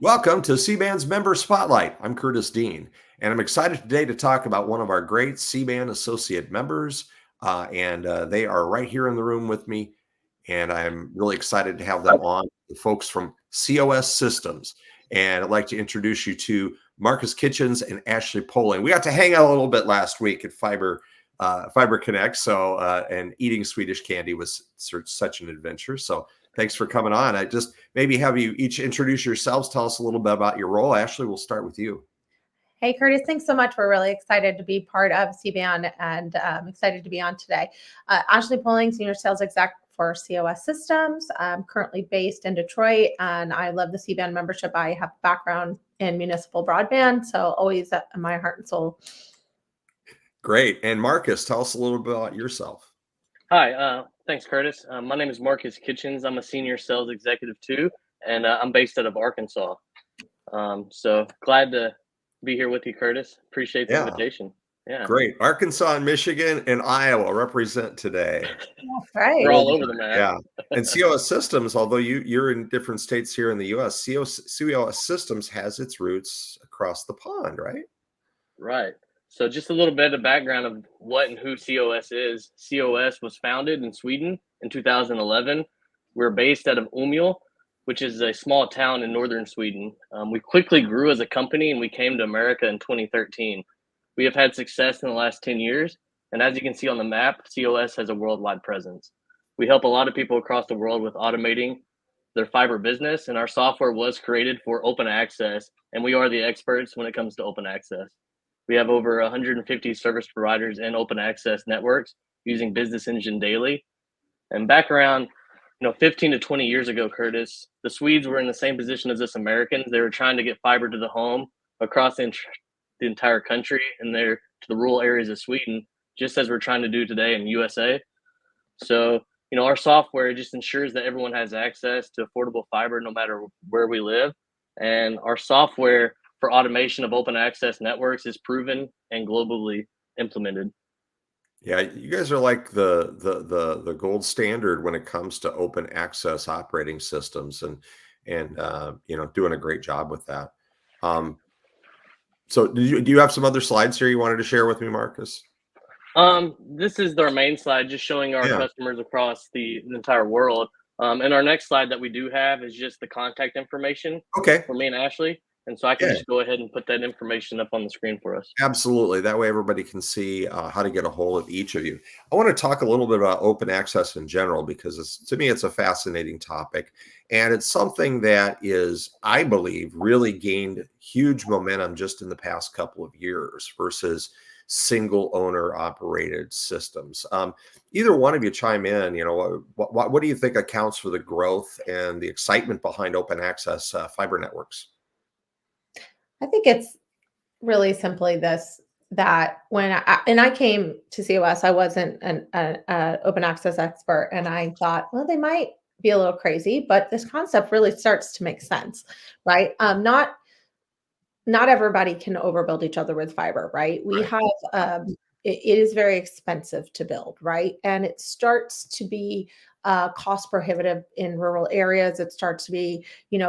Welcome to C-Band's Member Spotlight. I'm Curtis Dean, and I'm excited today to talk about one of our great C-Band associate members. They are right here in the room with me, and I'm really excited to have them on, the folks from COS Systems. And I'd like to introduce you to Marcus Kitchens and Ashley Poling. We got to hang out a little bit last week at Fiber Connect, and eating Swedish candy was such an adventure. So thanks for coming on. I just maybe have you each introduce yourselves. Tell us a little bit about your role. Ashley, we'll start with you. Hey, Curtis, thanks so much. We're really excited to be part of CBAN and excited to be on today. Ashley Poling, Senior Sales Exec for COS Systems. I'm currently based in Detroit, and I love the CBAN membership. I have a background in municipal broadband, so always my heart and soul. Great. And Marcus, tell us a little bit about yourself. Hi, thanks, Curtis. My name is Marcus Kitchens. I'm a senior sales executive too, and I'm based out of Arkansas. So glad to be here with you, Curtis. Appreciate the invitation. Yeah. Great. Arkansas and Michigan and Iowa represent today. That's right. We're all over the map. Yeah. And COS Systems, although you're in different states here in the U.S., COS Systems has its roots across the pond, right? Right. So just a little bit of background of what and who COS is. COS was founded in Sweden in 2011. We're based out of Umeå, which is a small town in northern Sweden. We quickly grew as a company and we came to America in 2013. We have had success in the last 10 years. And as you can see on the map, COS has a worldwide presence. We help a lot of people across the world with automating their fiber business, and our software was created for open access, and we are the experts when it comes to open access. We have over 150 service providers in open access networks using Business Engine daily. And back around 15 to 20 years ago, Curtis, the Swedes were in the same position as us Americans. They were trying to get fiber to the home across the entire country and there to the rural areas of Sweden, just as we're trying to do today in USA. So, our software just ensures that everyone has access to affordable fiber no matter where we live. And our software for automation of open access networks is proven and globally implemented. Yeah, you guys are like the gold standard when it comes to open access operating systems, and doing a great job with that. So do you have some other slides here you wanted to share with me, Marcus? This is our main slide, just showing our customers across the entire world. And our next slide that we do have is just the contact information for me and Ashley. And so I can just go ahead and put that information up on the screen for us. Absolutely. That way everybody can see how to get a hold of each of you. I want to talk a little bit about open access in general, because to me, it's a fascinating topic. And it's something that is, I believe, really gained huge momentum just in the past couple of years versus single owner operated systems. Either one of you chime in, what do you think accounts for the growth and the excitement behind open access fiber networks? I think it's really simply this, that when I came to COS, I wasn't an open access expert, and I thought, well, they might be a little crazy, but this concept really starts to make sense, right? Not everybody can overbuild each other with fiber, right? We have it is very expensive to build, right? And it starts to be cost prohibitive in rural areas. It starts to be,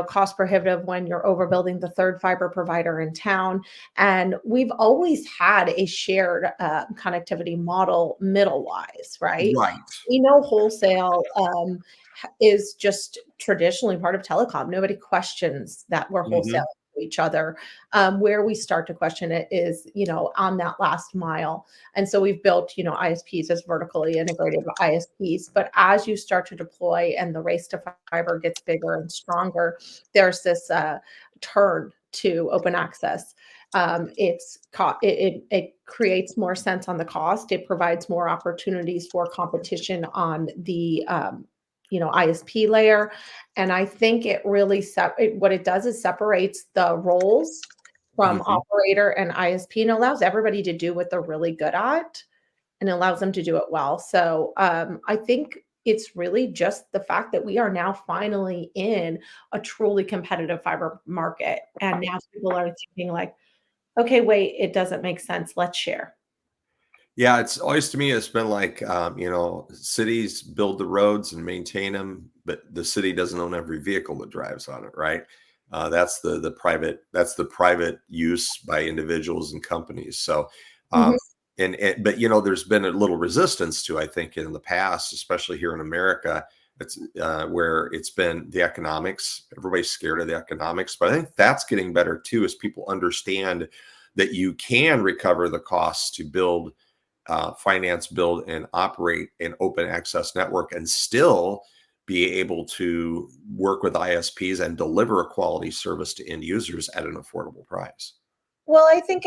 cost prohibitive when you're overbuilding the third fiber provider in town. And we've always had a shared connectivity model middle-wise, right? Right. We know wholesale is just traditionally part of telecom. Nobody questions that we're wholesaling each other. Where we start to question it is, on that last mile. And so we've built, ISPs as vertically integrated ISPs. But as you start to deploy and the race to fiber gets bigger and stronger, there's this turn to open access. It creates more sense on the cost. It provides more opportunities for competition on the ISP layer. And I think it really, what it does is separates the roles from operator and ISP, and allows everybody to do what they're really good at, and allows them to do it well. So I think it's really just the fact that we are now finally in a truly competitive fiber market. And now people are thinking like, okay, wait, it doesn't make sense. Let's share. Yeah, it's always, to me, it's been like, cities build the roads and maintain them, but the city doesn't own every vehicle that drives on it, right? That's the private use by individuals and companies. So, Mhm. but there's been a little resistance to, I think, in the past, especially here in America. It's where it's been the economics. Everybody's scared of the economics, but I think that's getting better too, as people understand that you can recover the costs to finance, build, and operate an open access network and still be able to work with ISPs and deliver a quality service to end users at an affordable price. Well, I think,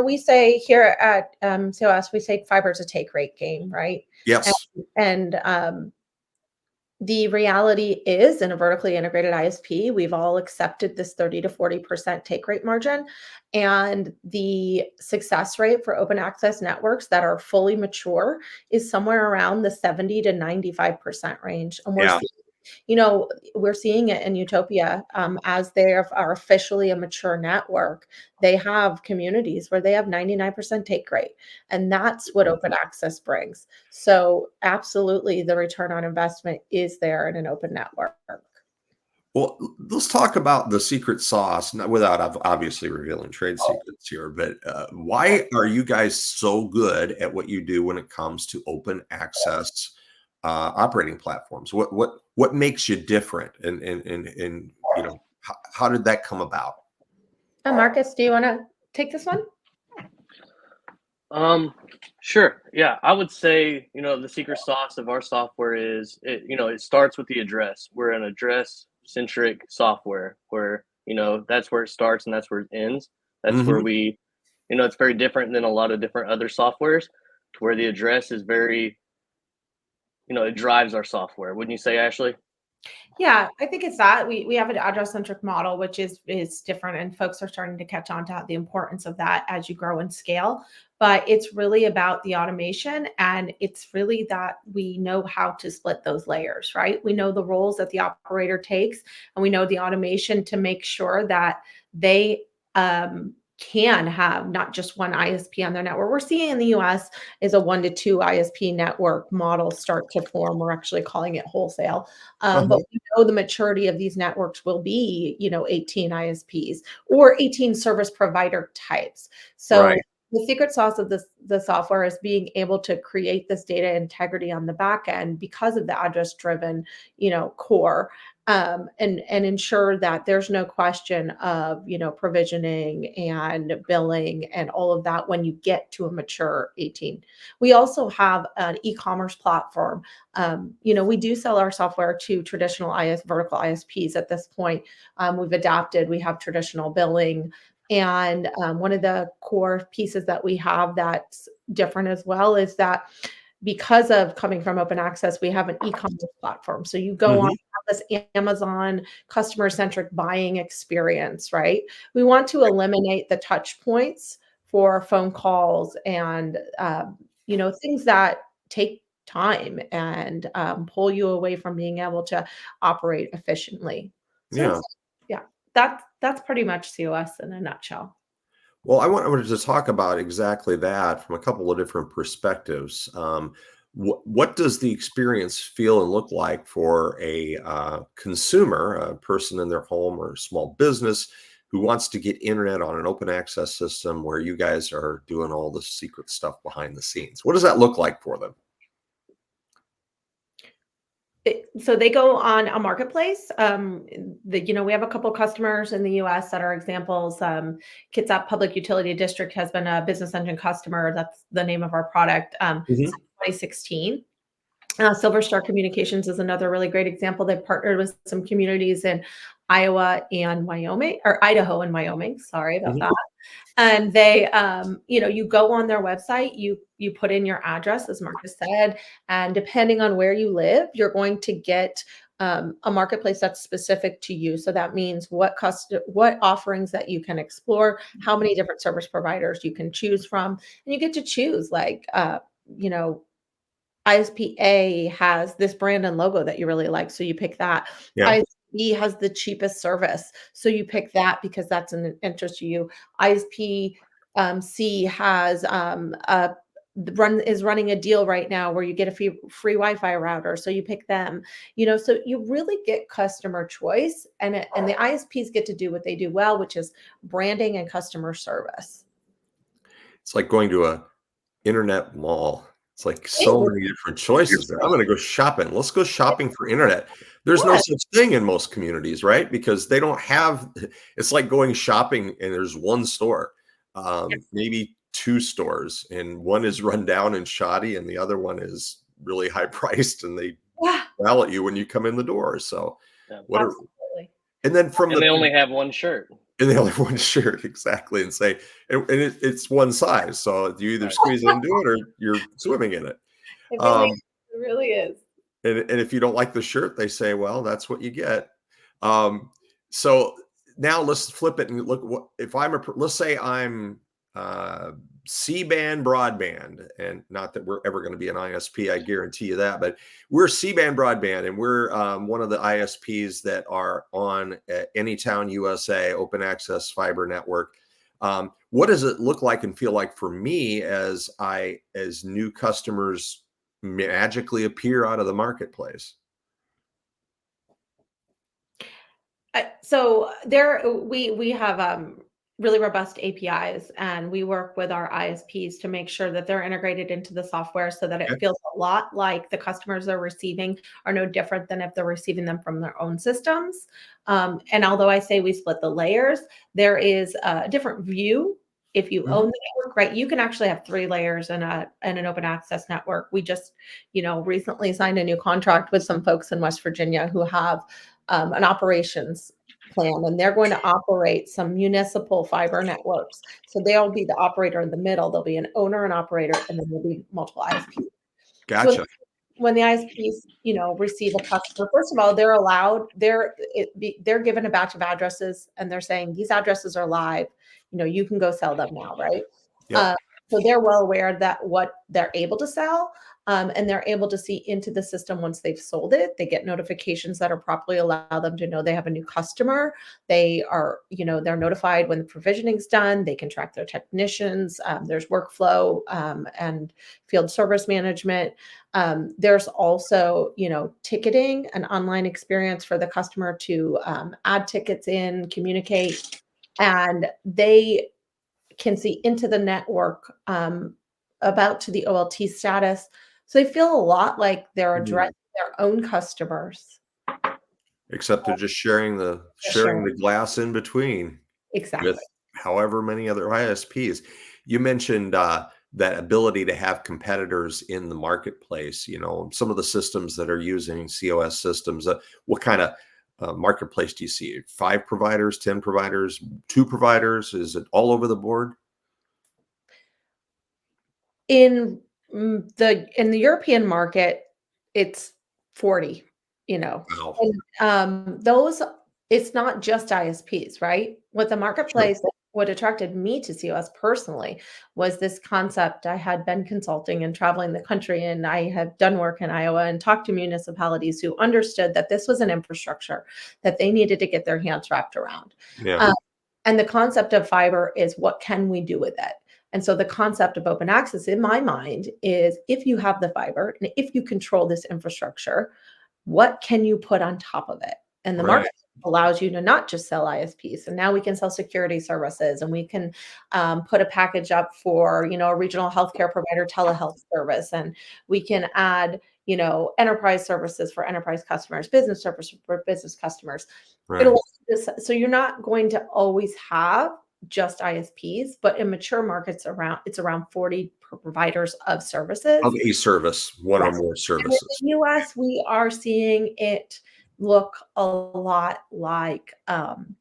we say here at COS, we say fiber's a take rate game, right? And, Yes. and the reality is, in a vertically integrated ISP, we've all accepted this 30 to 40% take rate margin. And the success rate for open access networks that are fully mature is somewhere around the 70 to 95% range. And Yeah. we're seeing it in Utopia, as they are officially a mature network. They have communities where they have 99% take rate, and that's what open access brings. So absolutely, the return on investment is there in an open network. Well, let's talk about the secret sauce, without obviously revealing trade secrets here. But why are you guys so good at what you do when it comes to open access operating platforms? What makes you different? And how did that come about? Marcus, do you want to take this one? Sure. Yeah, I would say, the secret sauce of our software is it starts with the address. We're an address centric software where, that's where it starts and that's where it ends. That's where Hmm. it's very different than a lot of different other softwares to where the address is very, it drives our software. Wouldn't you say, Ashley? Yeah, I think it's that we have an address centric model, which is different, and folks are starting to catch on to the importance of that as you grow and scale. But it's really about the automation, and it's really that we know how to split those layers, right? We know the roles that the operator takes, and we know the automation to make sure that they can have not just one ISP on their network. We're seeing in the US is a 1 to 2 ISP network model start to form. We're actually calling it wholesale. But Uh-huh. we know the maturity of these networks will be, 18 ISPs or 18 service provider types. So Right. the secret sauce of the software is being able to create this data integrity on the back end because of the address driven, core, and ensure that there's no question of, provisioning and billing and all of that when you get to a mature 18. We also have an e-commerce platform. We do sell our software to traditional vertical ISPs at this point. We've adapted. We have traditional billing, and one of the core pieces that we have that's different as well is that because of coming from open access, we have an e-commerce platform. So you go on Hmm. this Amazon customer centric buying experience, right? We want to eliminate the touch points for phone calls and things that take time and pull you away from being able to operate efficiently. So Yeah. it's yeah, that's pretty much COS in a nutshell. Well, wanted to talk about exactly that from a couple of different perspectives. What does the experience feel and look like for a consumer, a person in their home or small business who wants to get internet on an open access system where you guys are doing all the secret stuff behind the scenes? What does that look like for them? So they go on a marketplace. We have a couple customers in the US that are examples. Kitsap Public Utility District has been a business engine customer. That's the name of our product, since Hmm. 2016. Silver Star Communications is another really great example. They've partnered with some communities in Iowa and Wyoming, or Idaho and Wyoming. Sorry about Hmm. that. And they, you go on their website, you put in your address, as Marcus said, and depending on where you live, you're going to get a marketplace that's specific to you. So that means what offerings that you can explore, how many different service providers you can choose from, and you get to choose like, you know, ISPA has this brand and logo that you really like, so you pick that. Yeah. ISP has the cheapest service, so you pick that because that's an interest to you. ISP C has is running a deal right now where you get a free Wi-Fi router, so you pick them. So you really get customer choice, and the ISPs get to do what they do well, which is branding and customer service. It's like going to a internet mall. It's like so It many different choices there. I'm gonna go shopping. Let's go shopping for internet. There's no was. such thing in most communities, right? Because they don't have it's like going shopping and there's one store, maybe two stores, and one is run down and shoddy, and the other one is really high priced, and they Yeah, growl at you when you come in the door. So Yeah. what are absolutely. and then from And the they only have one shirt. and they only have one shirt, exactly, and say, it's one size, so you either squeeze into it or you're swimming in it. Um, It really is. and if you don't like the shirt, they say, well, that's what you get. Um, so now let's flip it and look what if let's say I'm uh, C-band broadband, and not that we're ever going to be an ISP, I guarantee you that, but we're C-band broadband, and we're one of the ISPs that are on Anytown USA Open Access Fiber Network. What does it look like and feel like for me as new customers magically appear out of the marketplace? So we have really robust APIs, and we work with our ISPs to make sure that they're integrated into the software so that it Okay. feels a lot like the customers they're receiving are no different than if they're receiving them from their own systems. And although I say we split the layers, there is a different view. If you Mhm. own the network, right, you can actually have 3 layers in an open access network. We just, recently signed a new contract with some folks in West Virginia who have an operations plan, and they're going to operate some municipal fiber networks. So they'll be the operator in the middle. There'll be an owner and operator, and then there'll be multiple ISPs. So Gotcha. when the ISPs, receive a customer, first of all, they're given a batch of addresses, and they're saying these addresses are live. You can go sell them now, right? Yep. Uh, so they're well aware that what they're able to sell, and they're able to see into the system once they've sold it. They get notifications that are properly allow them to know they have a new customer. They are, they're notified when the provisioning's done. They can track their technicians. There's workflow and field service management. There's also, ticketing, an online experience for the customer to add tickets in, communicate, and they can see into the network about to the OLT status. So they feel a lot like they're Mhm. addressing their own customers. Except they're just sharing Sure. the glass in between with Exactly. however many other ISPs. You mentioned that ability to have competitors in the marketplace. Some of the systems that are using COS systems. What kind of marketplace do you see? 5 providers, 10 providers, 2 providers? Is it all over the board? In the European market, it's 40, Wow. and, those it's not just ISPs, right? What the Sure. marketplace what attracted me to COS personally was this concept. I had been consulting and traveling the country, and I had done work in Iowa and talked to municipalities who understood that this was an infrastructure that they needed to get their hands wrapped around. Yeah. Um, and the concept of fiber is what can we do with it? And so the concept of open access in my mind is if you have the fiber and if you control this infrastructure, what can you put on top of it? And the Right. market allows you to not just sell ISPs. And now we can sell security services, and we can put a package up for, a regional healthcare provider telehealth service. And we can add, enterprise services for enterprise customers, business services for business customers. Right. So you're not going to always have just ISPs, but in mature markets it's around 40 providers of services. Of a service, one or Yes. more And in services. the US, we are seeing it look a lot like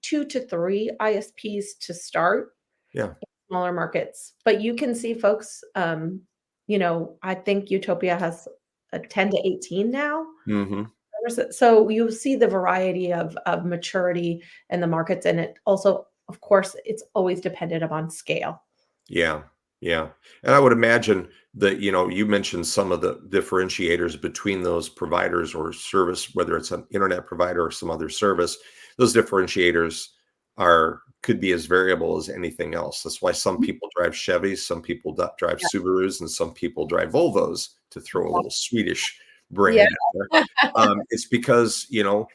2 to 3 ISPs to start Yeah. smaller markets. But you can see folks, I think Utopia has a 10 to 18 now. Hmm. So you see the variety of maturity in the markets, and it also, of course, it's always dependent upon scale. Yeah, yeah. And I would imagine that, you mentioned some of the differentiators between those providers or service, whether it's an internet provider or some other service. Those differentiators could be as variable as anything else. That's why some Mhm. people drive Chevys, some people drive Yeah. Subarus, and some people drive Volvos, to throw a little Swedish Yeah. brand out there. It's because,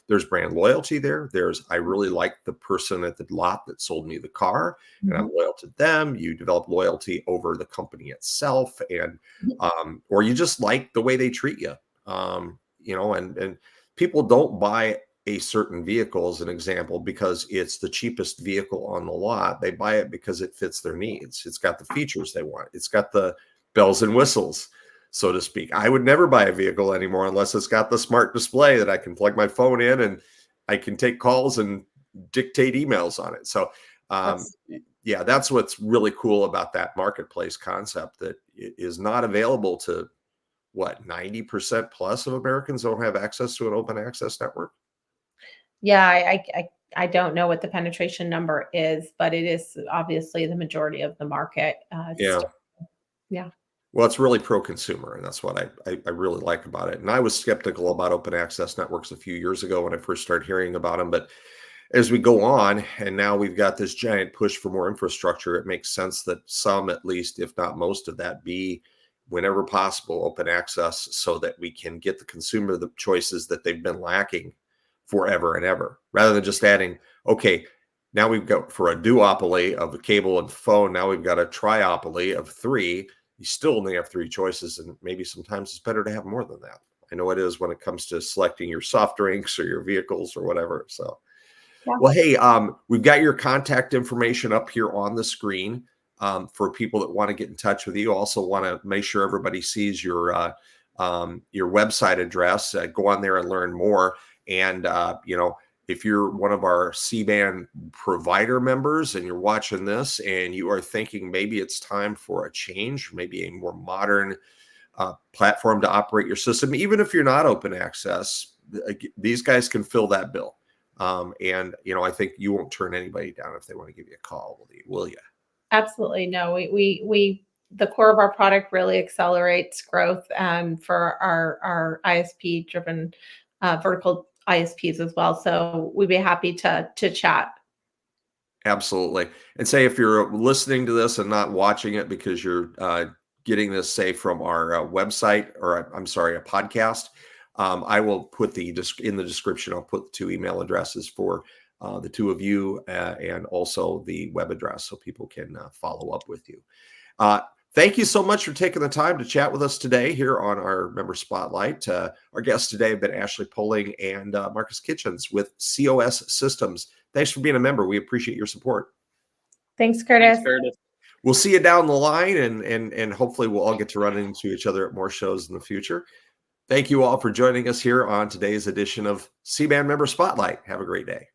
there's brand loyalty there. I really like the person at the lot that sold me the car, and I'm Mhm. loyal to them. You develop loyalty over the company itself, and Mhm. or you just like the way they treat you. And people don't buy a certain vehicle, as an example, because it's the cheapest vehicle on the lot. They buy it because it fits their needs. It's got the features they want. It's got the bells and whistles, so to speak. I would never buy a vehicle anymore unless it's got the smart display that I can plug my phone in and I can take calls and dictate emails on it. So, um, That's yeah, that's what's really cool about that marketplace concept, that it is not available to, what, 90% plus of Americans don't have access to an open access network. yeah, I don't know what the penetration number is, but it is obviously the majority of the market. It's Yeah. still yeah. Well, it's really pro-consumer, and that's what I really like about it. And I was skeptical about open access networks a few years ago when I first started hearing about them, but as we go on, and now we've got this giant push for more infrastructure, it makes sense that some, at least, if not most of that, be, whenever possible, open access, so that we can get the consumer the choices that they've been lacking forever and ever, rather than just adding, okay, now we've got, for a duopoly of the cable and phone, now we've got a triopoly of three. You still only have three choices, and maybe sometimes it's better to have more than that. I know it is when it comes to selecting your soft drinks or your vehicles or whatever. So, Yeah. well, hey, we've got your contact information up here on the screen, for people that want to get in touch with you. Also, want to make sure everybody sees your website address. Go on there and learn more. And if you're one of our C-band provider members and you're watching this and you are thinking maybe it's time for a change, maybe a more modern platform to operate your system, even if you're not open access, these guys can fill that bill. And I think you won't turn anybody down if they want to give you a call, will you? Absolutely. No, we the core of our product really accelerates growth for our ISP driven vertical ISPs as well. So we'd be happy to chat. Absolutely. And say, if you're listening to this and not watching it because you're getting this, say, from our website, or I'm sorry, a podcast, I will put in the description. I'll put the two email addresses for the two of you, and also the web address, so people can follow up with you. Uh, Thank you so much for taking the time to chat with us today here on our Member Spotlight. Our guests today have been Ashley Poling and Marcus Kitchens with COS Systems. Thanks for being a member. We appreciate your support. Thanks, Thanks, Curtis. Curtis. We'll see you down the line, and hopefully we'll all get to run into each other at more shows in the future. Thank you all for joining us here on today's edition of C-band Member Spotlight. Have a great day.